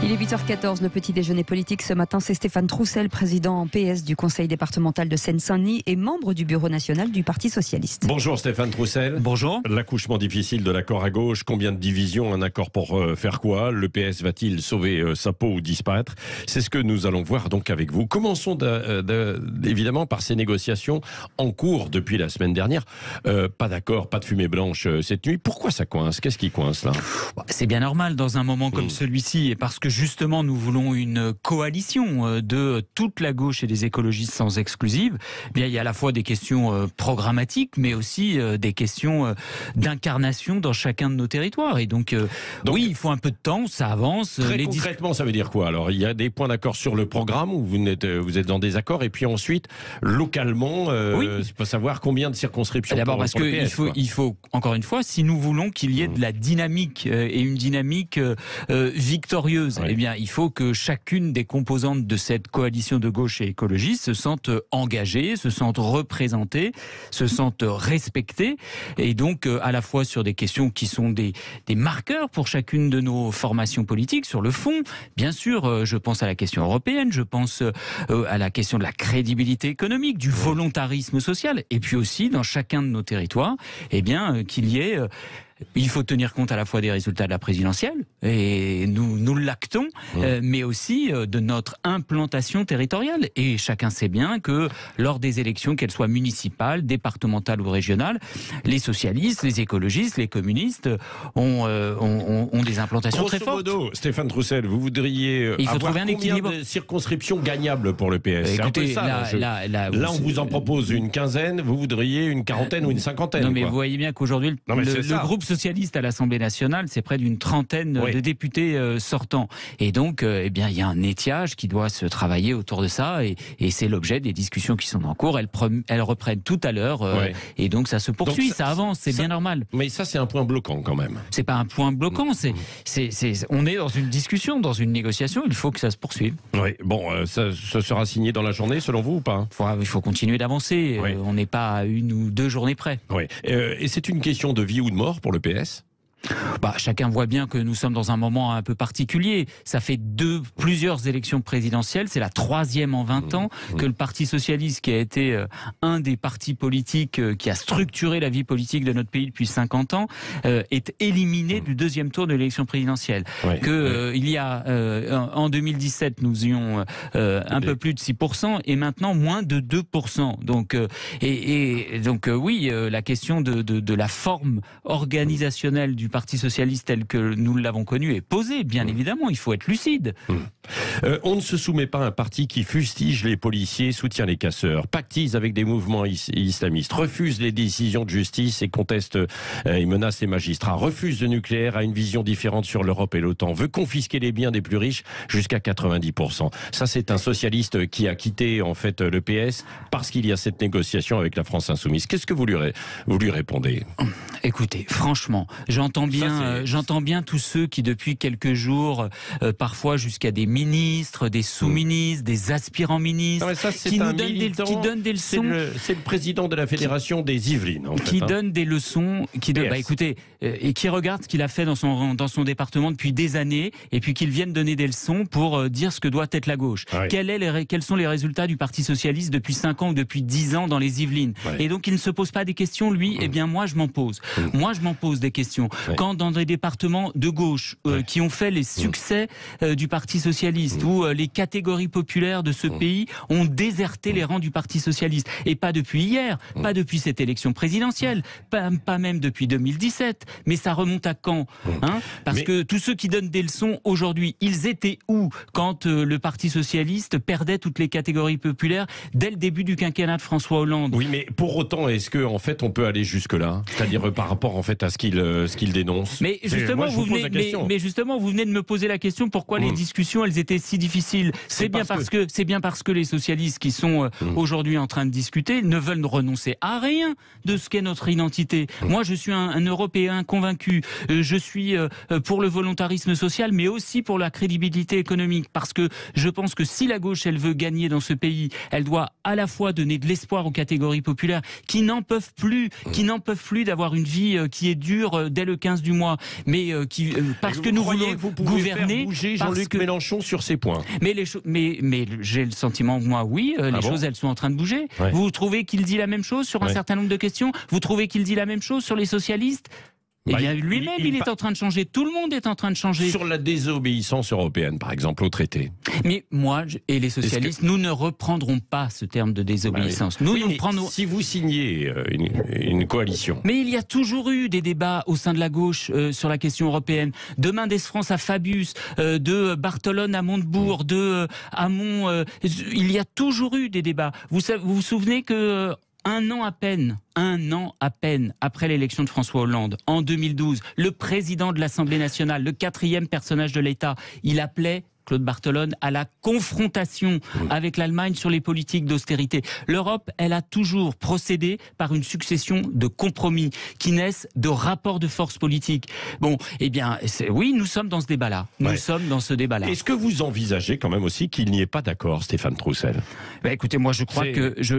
Il est 8h14, le petit déjeuner politique ce matin, c'est Stéphane Troussel, président PS du conseil départemental de Seine-Saint-Denis et membre du bureau national du Parti socialiste. Bonjour Stéphane Troussel. Bonjour. L'accouchement difficile de l'accord à gauche, combien de divisions, un accord pour faire quoi? Le PS va-t-il sauver sa peau ou disparaître? C'est ce que nous allons voir donc avec vous. Commençons évidemment par ces négociations en cours depuis la semaine dernière. Pas d'accord, pas de fumée blanche cette nuit. Pourquoi ça coince? Qu'est-ce qui coince là? C'est bien normal dans un moment comme celui-ci, et parce que justement nous voulons une coalition de toute la gauche et des écologistes sans exclusive. Eh bien, il y a à la fois des questions programmatiques, mais aussi des questions d'incarnation dans chacun de nos territoires. Et donc oui, il faut un peu de temps, ça avance. Très concrètement, ça veut dire quoi? Alors, il y a des points d'accord sur le programme où vous êtes en désaccord, et puis ensuite, localement, il faut savoir combien de circonscriptions. D'abord parce qu'il faut, encore une fois, si nous voulons qu'il y ait de la dynamique et une dynamique victorieuse, eh bien, il faut que chacune des composantes de cette coalition de gauche et écologiste se sente engagée, se sente représentée, se sente respectée, et donc à la fois sur des questions qui sont des marqueurs pour chacune de nos formations politiques, sur le fond, bien sûr, je pense à la question européenne, je pense à la question de la crédibilité économique, du volontarisme social, et puis aussi dans chacun de nos territoires, eh bien, qu'il y ait... Il faut tenir compte à la fois des résultats de la présidentielle, et nous l'actons, mais aussi de notre implantation territoriale. Et chacun sait bien que lors des élections, qu'elles soient municipales, départementales ou régionales, les socialistes, les écologistes, les communistes ont des implantations très fortes. Grosso modo, Stéphane Troussel, vous voudriez avoir combien de circonscriptions gagnables pour le PS? Écoutez, là, on vous en propose une quinzaine, vous voudriez une quarantaine ou une cinquantaine. Non, mais vous voyez bien qu'aujourd'hui, le groupe socialiste à l'Assemblée nationale, c'est près d'une trentaine de députés sortants. Et donc, eh bien, il y a un étiage qui doit se travailler autour de ça, et c'est l'objet des discussions qui sont en cours. Elles reprennent tout à l'heure, et donc ça se poursuit, donc, ça avance, c'est bien normal. Mais ça, c'est un point bloquant quand même. C'est pas un point bloquant, on est dans une discussion, dans une négociation, il faut que ça se poursuive. Oui, bon, ça sera signé dans la journée, selon vous, ou pas? Il faut continuer d'avancer, on n'est pas à 1 ou 2 journées près. Oui. Et c'est une question de vie ou de mort pour le PS? Chacun voit bien que nous sommes dans un moment un peu particulier. Ça fait plusieurs élections présidentielles. C'est la 3e en 20 ans que le Parti socialiste, qui a été un des partis politiques qui a structuré la vie politique de notre pays depuis 50 ans, est éliminé du 2e tour de l'élection présidentielle. Il y a en 2017, nous ayons un peu plus de 6%, et maintenant moins de 2%. Donc, la question de la forme organisationnelle du Parti socialiste tel que nous l'avons connu est posée, bien évidemment, il faut être lucide. On ne se soumet pas à un parti qui fustige les policiers, soutient les casseurs, pactise avec des mouvements islamistes, refuse les décisions de justice et conteste et menace les magistrats, refuse le nucléaire, a une vision différente sur l'Europe et l'OTAN, veut confisquer les biens des plus riches jusqu'à 90%. Ça, c'est un socialiste qui a quitté en fait le PS parce qu'il y a cette négociation avec la France insoumise. Qu'est-ce que vous lui répondez? Écoutez, franchement, j'entends bien tous ceux qui, depuis quelques jours, parfois jusqu'à des ministres, des sous-ministres, des aspirants ministres, qui donnent des leçons. C'est le président de la Fédération des Yvelines, donne des leçons, et qui regarde ce qu'il a fait dans son département depuis des années, et puis qu'il vienne donner des leçons pour dire ce que doit être la gauche. Quels sont les résultats du Parti socialiste depuis 5 ans ou depuis 10 ans dans les Yvelines? Et donc il ne se pose pas des questions, lui. Eh bien moi je m'en pose. Moi je m'en pose des questions. Quand dans des départements de gauche qui ont fait les succès du Parti socialiste, où les catégories populaires de ce pays ont déserté les rangs du Parti socialiste, et pas depuis hier, pas depuis cette élection présidentielle, pas même depuis 2017, mais ça remonte à quand, Parce que tous ceux qui donnent des leçons aujourd'hui, ils étaient où quand le Parti socialiste perdait toutes les catégories populaires dès le début du quinquennat de François Hollande? Oui, mais pour autant, est-ce que en fait on peut aller jusque là, c'est-à-dire par rapport en fait à ce qu'il dénonce? Mais justement, vous venez de me poser la question, pourquoi les discussions elles étaient si difficiles? C'est bien parce que les socialistes qui sont aujourd'hui en train de discuter ne veulent renoncer à rien de ce qu'est notre identité. Moi, je suis un Européen convaincu. Je suis pour le volontarisme social, mais aussi pour la crédibilité économique, parce que je pense que si la gauche elle veut gagner dans ce pays, elle doit à la fois donner de l'espoir aux catégories populaires qui n'en peuvent plus d'avoir une vie qui est dure dès le 15 15 du mois, mais parce que nous voulons gouverner, faire bouger Jean-Luc Mélenchon sur ces points. Mais j'ai le sentiment que moi, oui, les choses, elles sont en train de bouger. Ouais. Vous trouvez qu'il dit la même chose sur un certain nombre de questions? Vous trouvez qu'il dit la même chose sur les socialistes? Eh bien, lui-même, il est en train de changer. Tout le monde est en train de changer. Sur la désobéissance européenne, par exemple, au traité. Mais moi et les socialistes, nous ne reprendrons pas ce terme de désobéissance. Si vous signez une coalition. Mais il y a toujours eu des débats au sein de la gauche sur la question européenne. De Mendes France à Fabius, de Barthelone à Montebourg, de Hamon. Il y a toujours eu des débats. Vous vous souvenez que... Un an à peine après l'élection de François Hollande, en 2012, le président de l'Assemblée nationale, le 4e personnage de l'État, il appelait Claude Barthelone à la confrontation avec l'Allemagne sur les politiques d'austérité. L'Europe, elle a toujours procédé par une succession de compromis qui naissent de rapports de force politique. Bon, eh bien, oui, nous sommes dans ce débat-là. Nous sommes dans ce débat-là. Est-ce que vous envisagez quand même aussi qu'il n'y ait pas d'accord, Stéphane Troussel? Écoutez, moi, je crois que je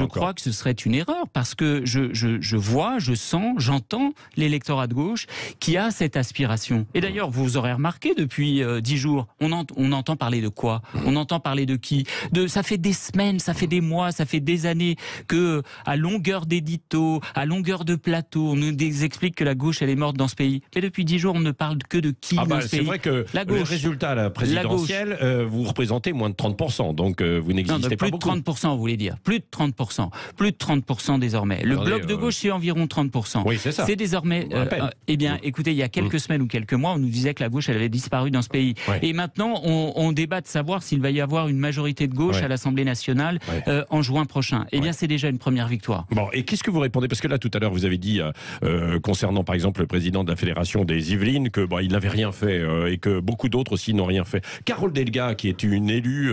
crois que ce serait une erreur parce que je vois, je sens, j'entends l'électorat de gauche qui a cette aspiration. Et d'ailleurs, vous aurez remarqué depuis 10 jours, on entend parler de quoi? On entend parler de qui? Ça fait des semaines, ça fait des mois, ça fait des années que, à longueur d'éditos, à longueur de plateaux, on nous explique que la gauche, elle est morte dans ce pays. Mais depuis 10 jours, on ne parle que de qui dans ce pays? C'est vrai que le résultat à la présidentielle, vous représentez moins de 30%, donc vous n'existez pas beaucoup. Plus de 30%, vous voulez dire. Plus de 30%. Plus de 30% désormais. Le bloc de gauche, c'est environ 30%. Oui, c'est ça. C'est désormais... eh bien, écoutez, il y a quelques semaines ou quelques mois, on nous disait que la gauche, elle avait disparu dans ce pays. Et maintenant, on débat de savoir s'il va y avoir une majorité de gauche à l'Assemblée nationale en juin prochain. Eh bien, c'est déjà une première victoire. Bon, et qu'est-ce que vous répondez? Parce que là, tout à l'heure, vous avez dit, concernant par exemple le président de la Fédération des Yvelines, que il n'avait rien fait et que beaucoup d'autres aussi n'ont rien fait. Carole Delga, qui est une élue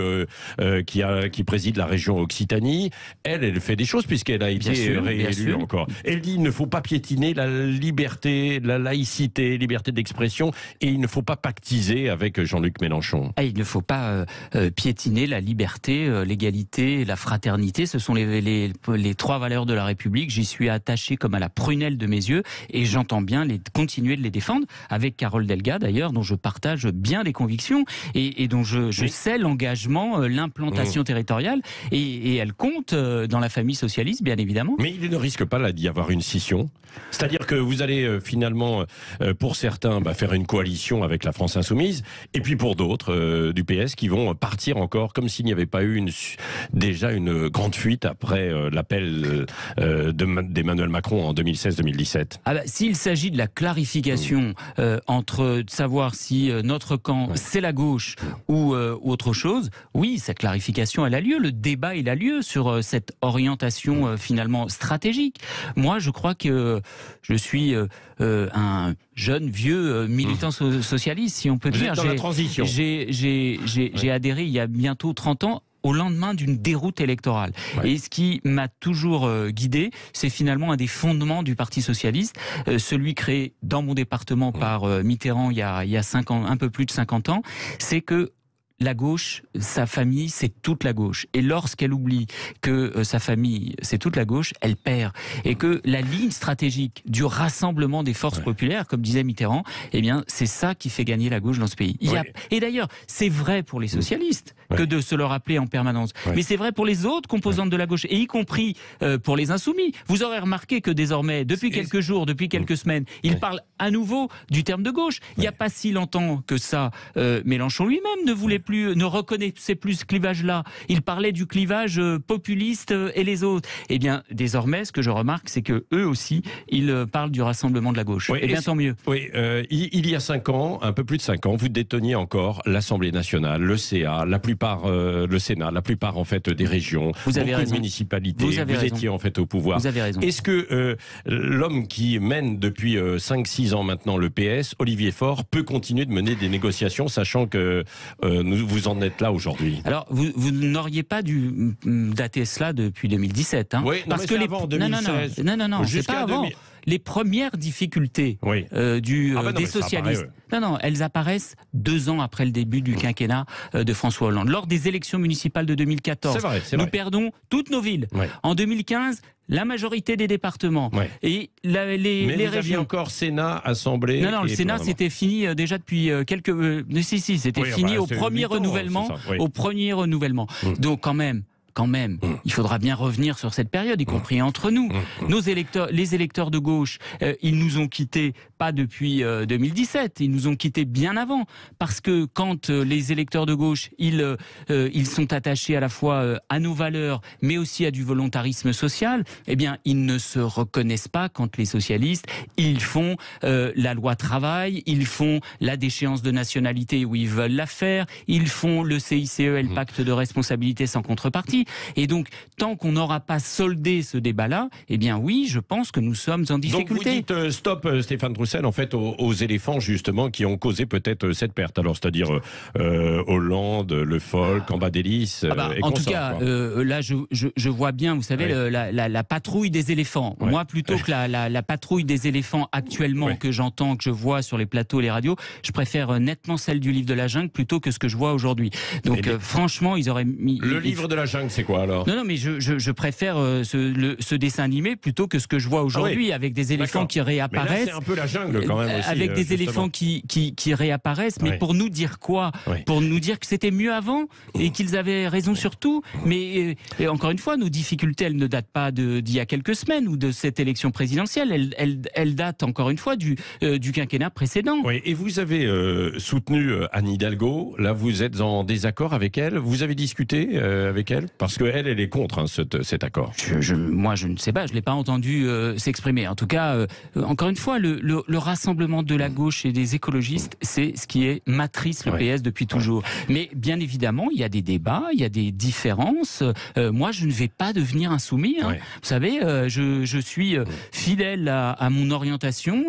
qui préside la région Occitanie, elle fait des choses puisqu'elle a été réélue encore. Elle dit il ne faut pas piétiner la liberté, la laïcité, liberté d'expression, et il ne faut pas pactiser avec Jean-Luc Mélenchon. Il ne faut pas piétiner la liberté, l'égalité, la fraternité. Ce sont les 3 valeurs de la République. J'y suis attaché comme à la prunelle de mes yeux et j'entends bien continuer de les défendre avec Carole Delga d'ailleurs, dont je partage bien les convictions et dont je sais l'engagement, l'implantation territoriale et elle compte dans la famille socialiste bien évidemment. Mais il ne risque pas là d'y avoir une scission? C'est-à-dire que vous allez finalement, pour certains, faire une coalition avec la France Insoumise, et puis pour d'autres du PS qui vont partir encore comme s'il n'y avait pas eu déjà une grande fuite après l'appel d'Emmanuel Macron en 2016-2017. S'il s'agit de la clarification entre de savoir si notre camp c'est la gauche ou autre chose, oui, cette clarification elle a lieu, le débat il a lieu sur cette orientation finalement stratégique. Moi je crois que je suis un jeune, vieux militant socialiste, si on peut dire. Vous êtes dans la transition. J'ai adhéré il y a bientôt 30 ans au lendemain d'une déroute électorale. Et ce qui m'a toujours guidé, c'est finalement un des fondements du Parti socialiste, celui créé dans mon département par Mitterrand il y a 5 ans, un peu plus de 50 ans, c'est que la gauche, sa famille, c'est toute la gauche. Et lorsqu'elle oublie que sa famille, c'est toute la gauche, elle perd. Et que la ligne stratégique du rassemblement des forces populaires, comme disait Mitterrand, eh bien, c'est ça qui fait gagner la gauche dans ce pays. Et d'ailleurs, c'est vrai pour les socialistes que de se le rappeler en permanence. Mais c'est vrai pour les autres composantes de la gauche, et y compris pour les insoumis. Vous aurez remarqué que désormais, depuis quelques jours, depuis quelques semaines, ils parlent à nouveau du terme de gauche. Il n'y a pas si longtemps que ça, Mélenchon lui-même ne voulait plus, ne reconnaissait plus ce clivage-là. Il parlait du clivage populiste et les autres. Eh bien, désormais, ce que je remarque, c'est que eux aussi, ils parlent du rassemblement de la gauche. Eh bien, tant mieux. Il y a 5 ans, un peu plus de 5 ans, vous déteniez encore l'Assemblée nationale, le CA, le Sénat, la plupart en fait des régions, beaucoup de municipalités. Vous étiez en fait au pouvoir. Vous avez raison. Est-ce que l'homme qui mène depuis 5-6 ans maintenant le PS, Olivier Faure, peut continuer de mener des négociations, sachant que vous en êtes là aujourd'hui? Alors, vous n'auriez pas dû dater cela depuis 2017. Hein, oui, parce que avant 2016. Non, c'est pas avant. les premières difficultés des socialistes, elles apparaissent 2 ans après le début du quinquennat de François Hollande. Lors des élections municipales de 2014, nous perdons toutes nos villes. En 2015, la majorité des départements. Et les vous aviez régions. encore Sénat, Assemblée. Non, le Sénat, c'était fini déjà depuis quelques. C'était fini au premier renouvellement. Au premier renouvellement. Donc, quand même, il faudra bien revenir sur cette période, y compris entre nous. Les électeurs de gauche, ils nous ont quittés pas depuis 2017, ils nous ont quittés bien avant. Parce que quand les électeurs de gauche, ils sont attachés à la fois à nos valeurs, mais aussi à du volontarisme social, eh bien, ils ne se reconnaissent pas quand les socialistes, ils font la loi travail, ils font la déchéance de nationalité où ils veulent la faire, ils font le CICE et le pacte de responsabilité sans contrepartie. Et donc, tant qu'on n'aura pas soldé ce débat-là, eh bien oui, je pense que nous sommes en difficulté. Donc vous dites stop, Stéphane Troussel, en fait, aux éléphants, justement, qui ont causé peut-être cette perte. Alors, c'est-à-dire Hollande, Le Foll, Cambadélis et en tout cas, là, je vois bien, vous savez, la patrouille des éléphants. Moi, plutôt que la patrouille des éléphants actuellement que j'entends, que je vois sur les plateaux et les radios, je préfère nettement celle du livre de la jungle plutôt que ce que je vois aujourd'hui. Donc, franchement, ils auraient mis... Le livre de la jungle, c'est quoi alors? Non, mais je préfère ce dessin animé plutôt que ce que je vois aujourd'hui, avec des éléphants qui réapparaissent. Mais là, c'est un peu la jungle quand même aussi. Avec des éléphants qui réapparaissent, mais pour nous dire quoi? Pour nous dire que c'était mieux avant et qu'ils avaient raison sur tout. Mais encore une fois, nos difficultés, elles ne datent pas d'il y a quelques semaines ou de cette élection présidentielle. Elles datent encore une fois du quinquennat précédent. Oui, et vous avez soutenu Anne Hidalgo. Là, vous êtes en désaccord avec elle. Vous avez discuté avec elle? Parce qu'elle est contre cet accord. Moi, je ne sais pas, je ne l'ai pas entendu s'exprimer. En tout cas, encore une fois, le rassemblement de la gauche et des écologistes, c'est ce qui matrice le PS depuis toujours. Mais bien évidemment, il y a des débats, il y a des différences. Moi, je ne vais pas devenir insoumis. Vous savez, je suis fidèle à mon orientation.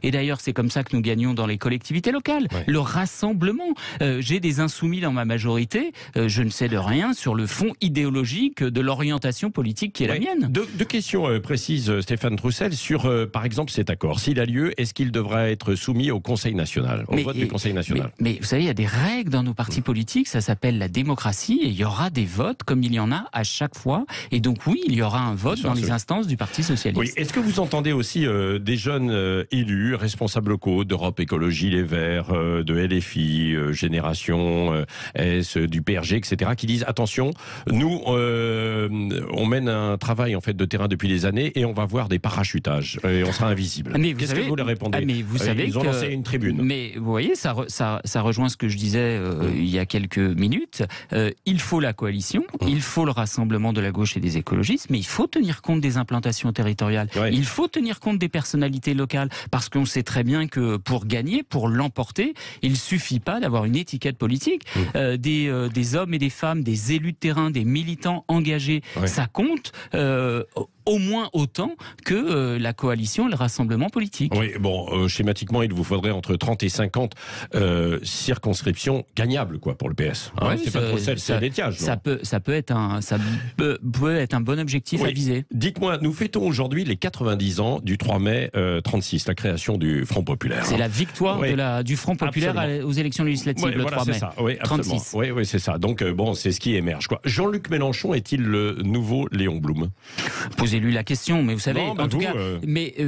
Et d'ailleurs, c'est comme ça que nous gagnons dans les collectivités locales. Le rassemblement. J'ai des insoumis dans ma majorité. Je ne sais de rien sur le fond idéologique de l'orientation politique qui est la mienne. Deux questions précises, Stéphane Troussel, sur par exemple cet accord. S'il a lieu, est-ce qu'il devra être soumis au Conseil national, au vote du Conseil national? Mais vous savez, il y a des règles dans nos partis politiques, ça s'appelle la démocratie, et il y aura des votes comme il y en a à chaque fois. Et donc oui, il y aura un vote dans les instances du Parti socialiste. Oui. Est-ce que vous entendez aussi des jeunes élus, responsables locaux d'Europe Écologie Les Verts, de LFI, Génération S, du PRG, etc., qui disent attention, nous, on mène un travail en fait de terrain depuis des années et on va voir des parachutages et on sera invisible. Qu'est-ce que vous leur répondez? Ils ont lancé une tribune. Mais vous voyez, ça rejoint ce que je disais il y a quelques minutes. Il faut la coalition, il faut le rassemblement de la gauche et des écologistes, mais il faut tenir compte des implantations territoriales. Il faut tenir compte des personnalités locales, parce qu'on sait très bien que pour gagner, pour l'emporter, il suffit pas d'avoir une étiquette politique. Des hommes et des femmes, des élus de terrain, des militants engagés, ça compte au moins autant que la coalition et le rassemblement politique. Oui, bon, schématiquement, il vous faudrait entre 30 et 50 circonscriptions gagnables, quoi, pour le PS. C'est pas trop c'est l'étiage. Ça peut être un bon objectif à viser. Dites-moi, nous fêtons aujourd'hui les 90 ans du 3 mai 36, la création du Front Populaire. C'est la victoire du Front Populaire aux élections législatives le 3 mai. Ça. Oui, 36. Oui, c'est ça. Donc, c'est ce qui émerge, quoi. Jean-Luc Mélenchon est-il le nouveau Léon Blum? Posez-lui la question, mais vous savez,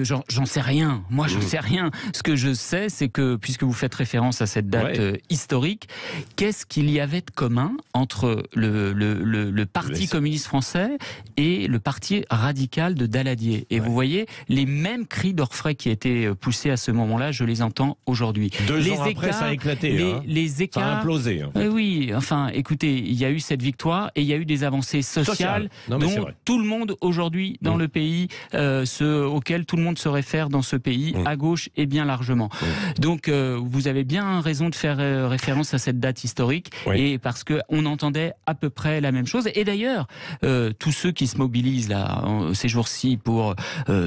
j'en sais rien. Moi, je sais rien. Ce que je sais, c'est que, puisque vous faites référence à cette date historique, qu'est-ce qu'il y avait de commun entre le Parti communiste français et le Parti radical de Daladier? Et vous voyez, les mêmes cris d'orfraie qui étaient poussés à ce moment-là, je les entends aujourd'hui. 2 ans après, ça a éclaté. Les écarts, ça a implosé. En fait. Oui, enfin, écoutez, il y a eu cette victoire et il y a eu des avancées sociales dont tout le monde aujourd'hui dans le pays, ceux auxquels tout le monde se réfère dans ce pays, à gauche et bien largement. Donc vous avez bien raison de faire référence à cette date historique, et parce qu'on entendait à peu près la même chose. Et d'ailleurs, tous ceux qui se mobilisent là, ces jours-ci pour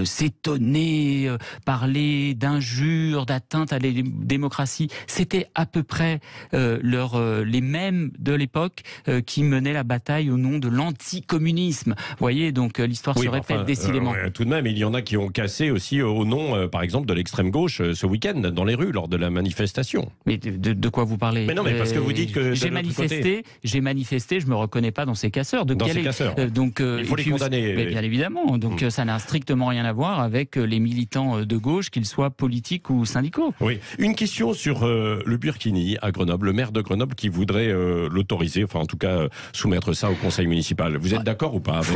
s'étonner, parler d'injures, d'atteinte à la démocratie, c'était à peu près les mêmes de l'époque qui menaient la bataille bataille au nom de l'anticommunisme. Vous voyez, donc l'histoire se répète décidément. Tout de même, il y en a qui ont cassé aussi au nom, par exemple, de l'extrême gauche ce week-end dans les rues lors de la manifestation. Mais de quoi vous parlez? Mais non, mais parce que vous dites que j'ai manifesté, je me reconnais pas dans ces casseurs. Dans ces casseurs. Il faut les condamner. Mais bien évidemment. Donc ça n'a strictement rien à voir avec les militants de gauche, qu'ils soient politiques ou syndicaux. Oui. Une question sur le burkini à Grenoble, le maire de Grenoble qui voudrait l'autoriser, enfin en tout cas soumettre ça au conseil municipal. Vous êtes d'accord ou pas avec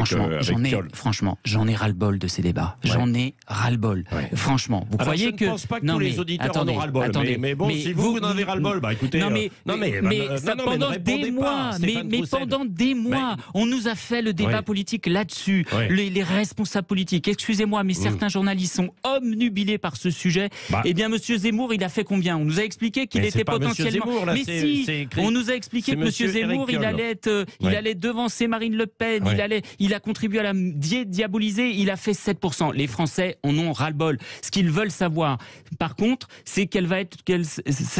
Franchement, j'en ai ras-le-bol de ces débats. Ouais. J'en ai ras-le-bol. Ouais. Franchement, vous croyez que... Je ne pense pas que tous les auditeurs en ont ras-le-bol. Mais bon, si vous en avez ras-le-bol, bah écoutez... pendant des mois, on nous a fait le débat politique là-dessus. Les responsables politiques, excusez-moi, mais certains journalistes sont obnubilés par ce sujet. Eh bien, Monsieur Zemmour, il a fait combien? On nous a expliqué qu'il était potentiellement... on nous a expliqué que Monsieur Zemmour, il allait devancer Marine Le Pen, il a contribué à la diaboliser, il a fait 7%. Les Français en ont ras-le-bol. Ce qu'ils veulent savoir, par contre, c'est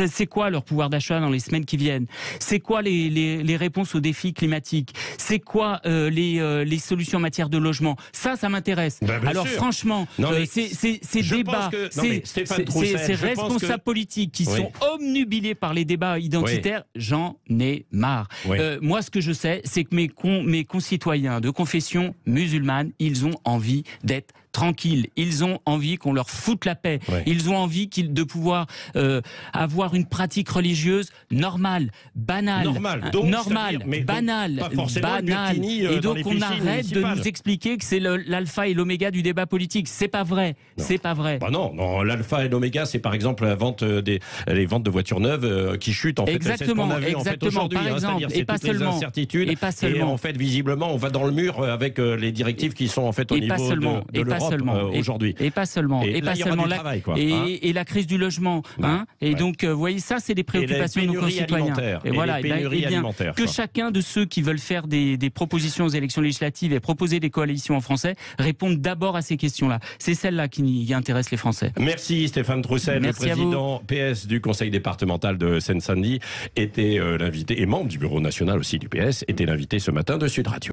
c'est quoi leur pouvoir d'achat dans les semaines qui viennent? C'est quoi les réponses aux défis climatiques? C'est quoi les solutions en matière de logement? Ça m'intéresse. Alors franchement, ces débats, ces responsables politiques qui sont obnubilés par les débats identitaires, j'en ai marre. Moi, ce que je sais, c'est que mes concitoyens de confession musulmane, ils ont envie d'être tranquilles. Ils ont envie qu'on leur foute la paix. Ils ont envie de pouvoir avoir une pratique religieuse normale, banale. Banale. Et donc on arrête de nous expliquer que c'est l'alpha et l'oméga du débat politique. C'est pas vrai. C'est pas vrai. Bah non, l'alpha et l'oméga, c'est par exemple la vente les ventes de voitures neuves qui chutent. En fait, exactement. Par exemple, et pas seulement. Incertitudes. Et en fait, visiblement, on va dans le mur avec les directives qui sont en fait au niveau de l'Europe aujourd'hui. Et pas seulement. Et la crise du logement. Et donc, vous voyez, ça, c'est des préoccupations de nos concitoyens. Et voilà, que chacun de ceux qui veulent faire des propositions aux élections législatives et proposer des coalitions en français répondent d'abord à ces questions-là. C'est celles-là qui intéressent les Français. Merci Stéphane Troussel, le président PS du conseil départemental de Seine-Saint-Denis, était l'invité, et membre du bureau national aussi du PS, était l'invité ce matin de Sud Radio.